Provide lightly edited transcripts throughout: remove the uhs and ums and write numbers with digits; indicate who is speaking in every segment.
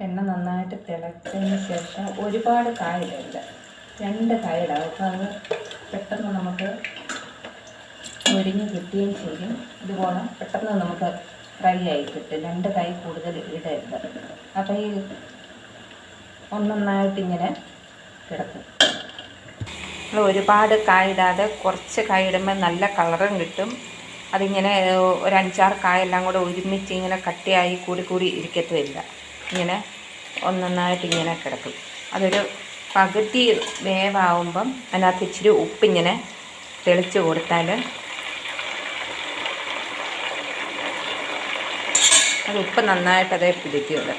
Speaker 1: എണ്ണ നന്നായിട്ട് തിളച്ചതിന് ശേഷം ഒരുപാട് കായിടല്ല, 2 കായിടാം. അപ്പോൾ അത് പെട്ടെന്ന് നമുക്ക് ഒരിഞ്ഞ് കിട്ടുകയും ചെയ്യും. ഇതുപോലെ പെട്ടെന്ന് നമുക്ക് ഫ്രൈ ആയി കിട്ടും. 2 കായ് കൂടുതൽ ഇടരുത്. അപ്പോൾ ഈ ഒന്നൊന്നായിട്ടിങ്ങനെ കിടക്കും. നമ്മൾ ഒരുപാട് കായിടാതെ കുറച്ച് കായിടുമ്പോൾ നല്ല കളറും കിട്ടും. അതിങ്ങനെ ഒരു 5-6 കായെല്ലാം കൂടെ ഒരുമിച്ച് ഇങ്ങനെ കട്ടിയായി കൂടി ഇരിക്കത്തുമില്ല. ഇങ്ങനെ ഒന്നൊന്നായിട്ടിങ്ങനെ കിടക്കും. അതൊരു പകുതി വേവാകുമ്പം അതിനകത്ത് ഇച്ചിരി ഉപ്പിങ്ങനെ തെളിച്ച് കൊടുത്താൽ അത് ഉപ്പ് നന്നായിട്ടതേ പിടിക്കുകയുള്ളൂ.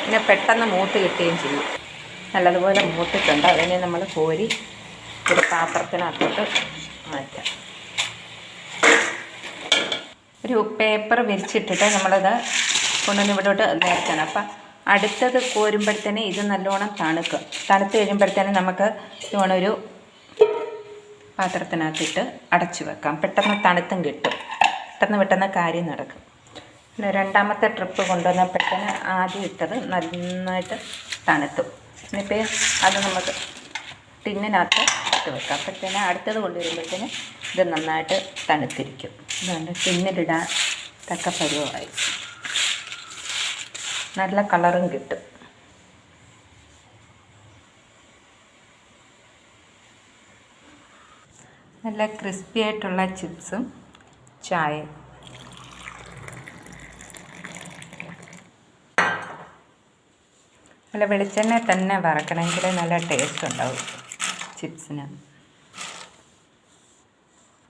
Speaker 1: പിന്നെ പെട്ടെന്ന് മൂത്ത് കിട്ടുകയും ചെയ്യും. നല്ലതുപോലെ മൂത്തിട്ടുണ്ട്. അതിനെ നമ്മൾ കോരി ഒരു പാത്രത്തിനകത്തോട്ട് മാറ്റാം. ഒരു പേപ്പർ വിരിച്ചിട്ടിട്ട് നമ്മളത് കൊണ്ടുവന്ന് ഇവിടോട്ട് നേർക്കണം. അപ്പം അടുത്തത് കോരുമ്പോഴത്തേന് ഇത് നല്ലോണം തണുക്കും. തണുത്ത് കഴിയുമ്പോഴത്തേന് നമുക്ക് ഇതുപോലെ ഒരു പാത്രത്തിനകത്തിട്ട് അടച്ചു വെക്കാം. പെട്ടെന്ന് തണുത്തും കിട്ടും. പെട്ടെന്ന് കാര്യം നടക്കും. പിന്നെ രണ്ടാമത്തെ ട്രിപ്പ് കൊണ്ടുവന്നപ്പോഴത്തേന് ആദ്യം ഇട്ടത് നന്നായിട്ട് തണുത്തു. എന്നിട്ട് അത് നമുക്ക് ടിന്നിനകത്ത് ഇട്ട് വെക്കാം. അപ്പോഴത്തേന് അടുത്തത് കൊണ്ടുവരുമ്പോഴത്തേന് ഇത് നന്നായിട്ട് തണുത്തിരിക്കും. അതുകൊണ്ട് ടിന്നിലിടാൻ തക്ക പരുവമായി. നല്ല കളറും കിട്ടും. നല്ല ക്രിസ്പി ആയിട്ടുള്ള ചിപ്സും ചായയും. നല്ല വെളിച്ചെണ്ണ തന്നെ വറക്കണമെങ്കിൽ നല്ല ടേസ്റ്റ് ഉണ്ടാവും ചിപ്സിന്.